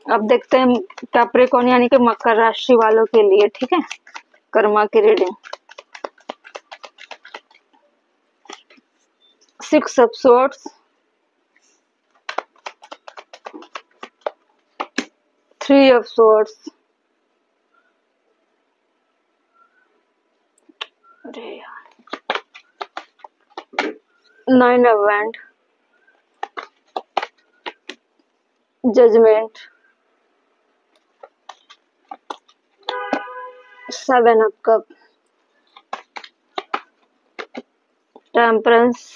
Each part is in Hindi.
अब देखते हैं कैप्रिकॉर्न यानी कि मकर राशि वालों के लिए, ठीक है, कर्मा की reading. 6 of swords, 3 of swords, अरे यार, 9 of wand, judgement, 7 of cup, temperance,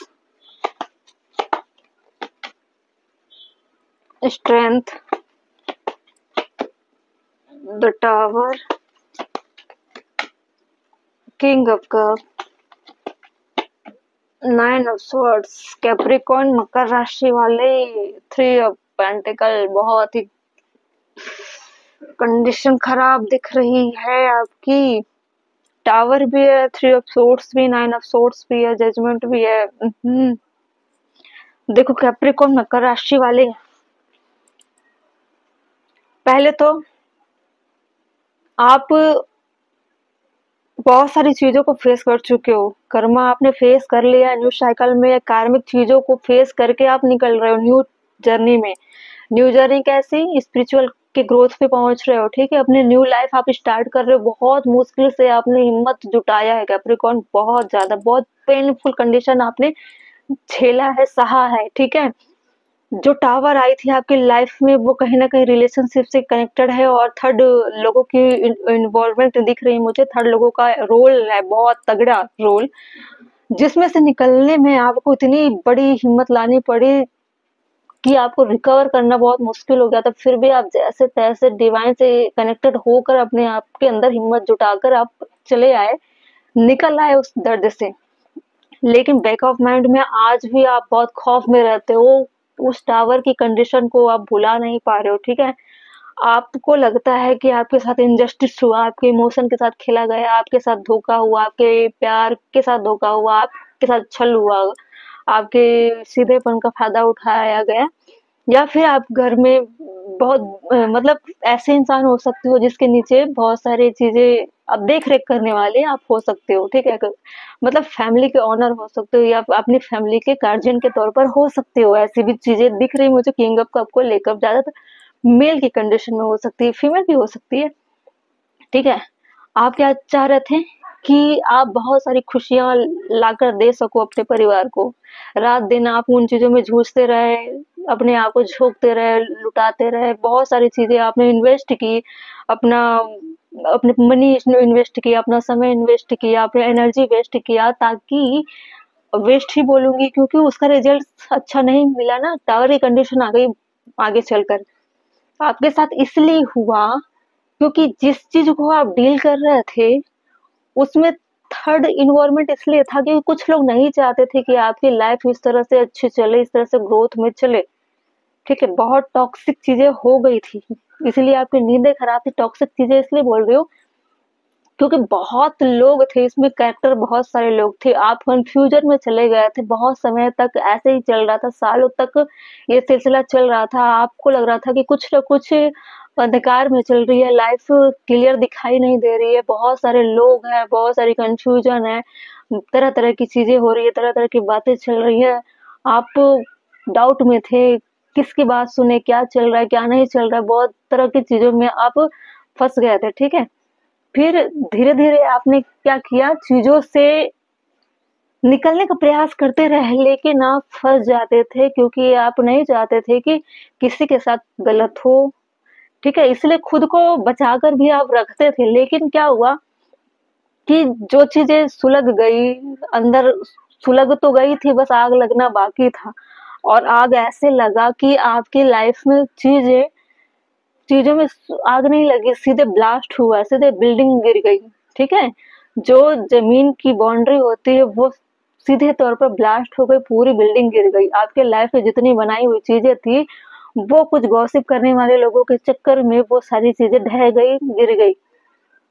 strength, the tower, king of cup, 9 of swords. Capricorn मकर राशि वाले 3 ऑफ पेंटिकल, बहुत ही कंडीशन खराब दिख रही है आपकी। टावर भी है, 3 ऑफ सोर्ड्स भी, 9 ऑफ सोर्ड्स भी है, जजमेंट भी है। देखो कैप्रिकॉर्न मकर राशि वाले, पहले तो आप बहुत सारी चीजों को फेस कर चुके हो, कर्मा आपने फेस कर लिया, न्यू साइकिल में कार्मिक चीजों को फेस करके आप निकल रहे हो न्यू जर्नी में। न्यू जर्नी कैसी, स्पिरिचुअल के ग्रोथ पे पहुंच रहे हो, ठीक है, अपनी न्यू लाइफ आप स्टार्ट कर रहे हो। बहुत मुश्किल से आपने हिम्मत जुटाया है कैप्रिकॉर्न, बहुत ज्यादा, बहुत पेनफुल कंडीशन आपने झेला है, सहा है, ठीक है। जो टावर आई थी आपकी लाइफ में वो कहीं ना कहीं रिलेशनशिप से कनेक्टेड है, और थर्ड लोगों की इन्वॉल्वमेंट दिख रही है मुझे, थर्ड लोगों का रोल है, बहुत तगड़ा रोल, जिसमें से निकलने में आपको इतनी बड़ी हिम्मत लानी पड़ी कि आपको रिकवर करना बहुत मुश्किल हो गया था। फिर भी आप जैसे तैसे डिवाइन से कनेक्टेड होकर अपने आप के अंदर हिम्मत जुटाकर आप चले आए, निकल आए उस दर्द से। लेकिन बैक ऑफ माइंड में आज भी आप बहुत खौफ में रहते हो, उस टावर की कंडीशन को आप भुला नहीं पा रहे हो, ठीक है। आपको लगता है कि आपके साथ इनजस्टिस हुआ, आपके इमोशन के साथ खेला गया, आपके साथ धोखा हुआ, आपके प्यार के साथ धोखा हुआ, आपके साथ छल हुआ, आपके सीधेपन का फायदा उठाया गया, या फिर आप घर में बहुत मतलब ऐसे इंसान हो सकते हो जिसके नीचे बहुत सारी चीजें आप देख रेख करने वाले आप हो सकते हो, ठीक है, मतलब फैमिली के ऑनर हो सकते हो, या अपनी फैमिली के गार्जियन के तौर पर हो सकते हो। ऐसी भी चीजें दिख रही मुझे किंग ऑफ कप को लेकर, ज्यादातर मेल की कंडीशन में हो सकती है, फीमेल भी हो सकती है, ठीक है। आप क्या चाह रहे थे कि आप बहुत सारी खुशियां लाकर दे सको अपने परिवार को, रात दिन आप उन चीजों में जूझते रहे, अपने आप को झोंकते रहे, लुटाते रहे, बहुत सारी चीजें आपने इन्वेस्ट की, अपना अपने मनी इन्वेस्ट किया, अपना समय इन्वेस्ट किया, आपने एनर्जी वेस्ट किया, ताकि वेस्ट ही बोलूंगी क्योंकि उसका रिजल्ट अच्छा नहीं मिला ना, टावर की कंडीशन आ गई आगे चलकर। आपके साथ इसलिए हुआ क्योंकि जिस चीज को आप डील कर रहे थे उसमें थर्ड इन्वायरमेंट इसलिए था कि कुछ लोग नहीं चाहते थे कि आपकी लाइफ इस तरह से अच्छी चले, इस तरह से ग्रोथ में चले, ठीक है। बहुत टॉक्सिक चीजें हो गई थी, इसलिए आपकी नींदें खराब थी। टॉक्सिक चीजें इसलिए बोल रही हूँ क्योंकि बहुत लोग थे इसमें, कैरेक्टर बहुत सारे लोग थे, आप कंफ्यूजन में चले गए थे। बहुत समय तक ऐसे ही चल रहा था, सालों तक ये सिलसिला चल रहा था, आपको लग रहा था कि कुछ न कुछ अंधकार में चल रही है, लाइफ क्लियर दिखाई नहीं दे रही है, बहुत सारे लोग हैं, बहुत सारी कंफ्यूजन है, तरह तरह की चीजें हो रही है, तरह तरह की बातें चल रही है, आप डाउट में थे, किसकी बात सुने, क्या चल रहा है क्या नहीं चल रहा है, बहुत तरह की चीजों में आप फंस गए थे, ठीक है। फिर धीरे धीरे आपने क्या किया, चीजों से निकलने का प्रयास करते रहे, लेकिन आप फंस जाते थे क्योंकि आप नहीं चाहते थे कि किसी के साथ गलत हो, ठीक है, इसलिए खुद को बचाकर भी आप रखते थे। लेकिन क्या हुआ कि जो चीजें सुलग गई अंदर, सुलग तो गई थी, बस आग लगना बाकी था, और आग ऐसे लगा कि आपकी लाइफ में चीजों में आग नहीं लगी, सीधे ब्लास्ट हुआ, सीधे बिल्डिंग गिर गई, ठीक है। जो जमीन की बाउंड्री होती है वो सीधे तौर पर ब्लास्ट हो गई, पूरी बिल्डिंग गिर गई। आपके लाइफ में जितनी बनाई हुई चीजें थी वो कुछ गॉसिप करने वाले लोगों के चक्कर में वो सारी चीजें ढह गई, गिर गई।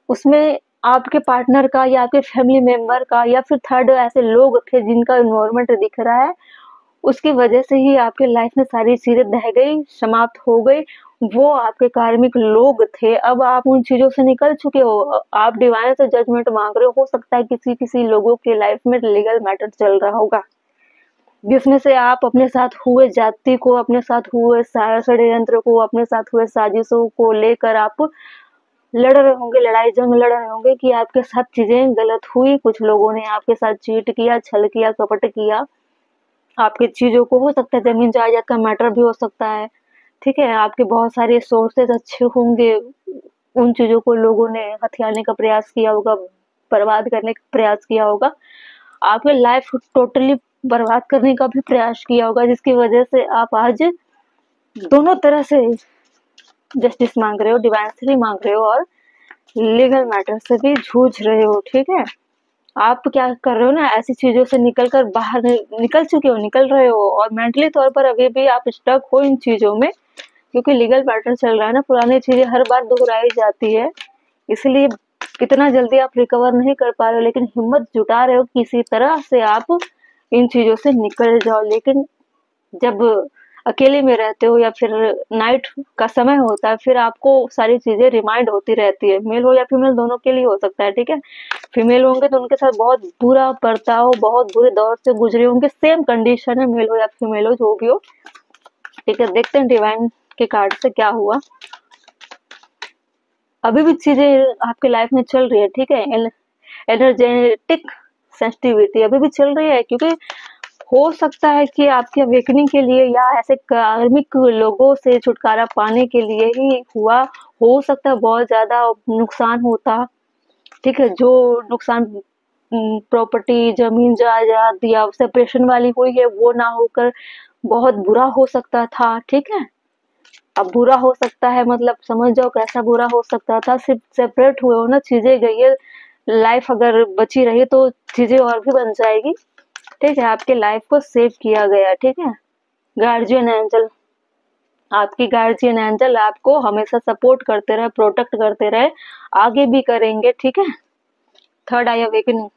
उसमें आपके पार्टनर का या आपके फैमिली मेंबर का या फिर थर्ड ऐसे लोग थे जिनका इन्वॉल्वमेंट दिख रहा है, उसकी वजह से ही आपके लाइफ में सारी चीजें ढह गई, समाप्त हो गई। वो आपके कार्मिक लोग थे, अब आप उन चीजों से निकल चुके हो। आप डिवाइन से जजमेंट मांग रहे हो सकता है किसी किसी लोगों के लाइफ में लीगल मैटर चल रहा होगा, जिसमें से आप अपने साथ हुए जाति को, अपने साथ हुए षड्यंत्र को, अपने साथ हुए साजिशों को लेकर आप लड़ रहे होंगे, लड़ाई जंग लड़ रहे होंगे कि आपके साथ चीजें गलत हुई, कुछ लोगों ने आपके साथ चीट किया, छल किया, कपट किया, आपकी चीजों को, हो सकता है जमीन जायदाद का मैटर भी हो सकता है, ठीक है। आपके बहुत सारे सोर्सेज अच्छे होंगे, उन चीजों को लोगों ने हथियाने का प्रयास किया होगा, बर्बाद करने का प्रयास किया होगा, आपकी लाइफ टोटली बर्बाद करने का भी प्रयास किया होगा, जिसकी वजह से आप आज दोनों तरह से जस्टिस मांग रहे हो, डिवाइन से भी मांग रहे हो और लीगल मैटर से भी जूझ रहे हो, ठीक है। आप क्या कर रहे हो ना, ऐसी चीजों से निकल कर बाहर निकल चुके हो, निकल रहे हो, और मेंटली तौर पर अभी भी आप स्टक हो इन चीजों में, क्योंकि लीगल मैटर चल रहा है ना, पुरानी चीजें हर बार दोहराई जाती है, इसलिए इतना जल्दी आप रिकवर नहीं कर पा रहे हो, लेकिन हिम्मत जुटा रहे हो किसी तरह से आप इन चीजों से निकल जाओ। लेकिन जब अकेले में रहते हो या फिर नाइट का समय होता है, फिर आपको सारी चीजें रिमाइंड होती रहती है, मेल हो या फीमेल दोनों के लिए हो सकता है, ठीक है। फीमेल होंगे तो उनके साथ बहुत बुरा बर्ताव, बहुत बुरे दौर से गुजरे होंगे, सेम कंडीशन है, मेल हो या फीमेल हो, जो भी हो, ठीक है। देखते हैं डिवाइन के कार्ड से क्या हुआ। अभी भी चीजें आपके लाइफ में चल रही है, ठीक है। एनर्जेटिक सेंसिटिविटी अभी भी चल रही है, क्योंकि हो सकता है कि आपकी अवेकनिंग के लिए या ऐसे कार्मिक लोगों से छुटकारा पाने के लिए ही हुआ, हो सकता है बहुत ज्यादा नुकसान होता, ठीक है। जो नुकसान प्रॉपर्टी, जमीन जायदाद या सेपरेशन वाली हुई है, वो ना होकर बहुत बुरा हो सकता था, ठीक है। अब बुरा हो सकता है मतलब समझ जाओ कैसा बुरा हो सकता था, सिर्फ सेपरेट हुए हो ना, चीजें गई है, लाइफ अगर बची रही तो चीजें और भी बन जाएगी, ठीक है। आपके लाइफ को सेव किया गया, ठीक है। गार्जियन एंजल, आपकी गार्जियन एंजल आपको हमेशा सपोर्ट करते रहे, प्रोटेक्ट करते रहे, आगे भी करेंगे, ठीक है। थर्ड आई अवेकनिंग,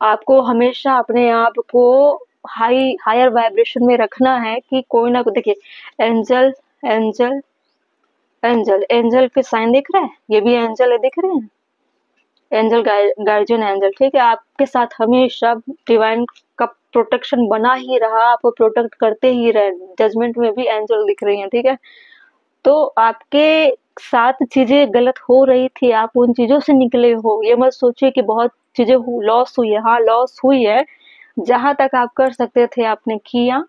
आपको हमेशा अपने आप को हायर वाइब्रेशन में रखना है कि कोई ना, देखिए एंजल एंजल एंजल एंजल के साइन दिख रहा है, ये भी एंजल है, दिख रहे हैं, एंजल गार्जियन एंजल, ठीक है। आपके साथ हमेशा डिवाइन का प्रोटेक्शन बना ही रहा, आपको प्रोटेक्ट करते ही रहे, जजमेंट में भी एंजल दिख रही हैं, ठीक है। तो आपके साथ चीजें गलत हो रही थी, आप उन चीजों से निकले हो, ये मत सोचिए कि बहुत चीजें लॉस हुई है, हाँ लॉस हुई है, जहां तक आप कर सकते थे आपने किया,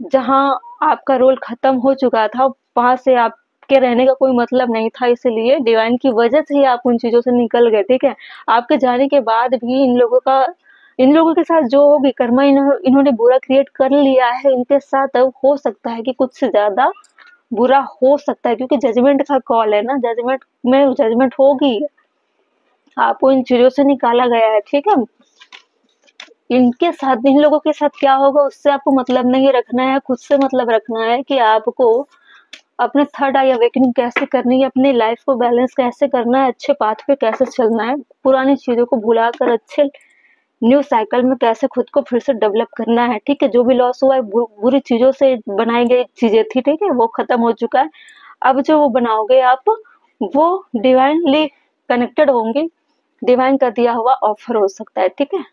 जहां आपका रोल खत्म हो चुका था वहां से आपके रहने का कोई मतलब नहीं था, इसलिए डिवाइन की वजह से ही आप उन चीजों से निकल गए, ठीक है। आपके जाने के बाद भी इन लोगों के साथ जो भी कर्मा इन्होंने बुरा क्रिएट कर लिया है, इनके साथ अब हो सकता है कि कुछ से ज्यादा बुरा हो सकता है, क्योंकि जजमेंट का कॉल है ना, जजमेंट में जजमेंट होगी, आपको इन चीजों से निकाला गया है, ठीक है। इनके साथ, इन लोगों के साथ क्या होगा उससे आपको मतलब नहीं रखना है, खुद से मतलब रखना है कि आपको अपने थर्ड आई अवेकनिंग कैसे करनी है, अपनी लाइफ को बैलेंस कैसे करना है, अच्छे पाथ पे कैसे चलना है, पुरानी चीजों को भुलाकर अच्छे न्यू साइकिल में कैसे खुद को फिर से डेवलप करना है, ठीक है। जो भी लॉस हुआ है बुरी चीजों से बनाई गई चीजें थी, ठीक है, वो खत्म हो चुका है। अब जो वो बनाओगे आप, वो डिवाइनली कनेक्टेड होंगे, डिवाइन का दिया हुआ ऑफर हो सकता है, ठीक है।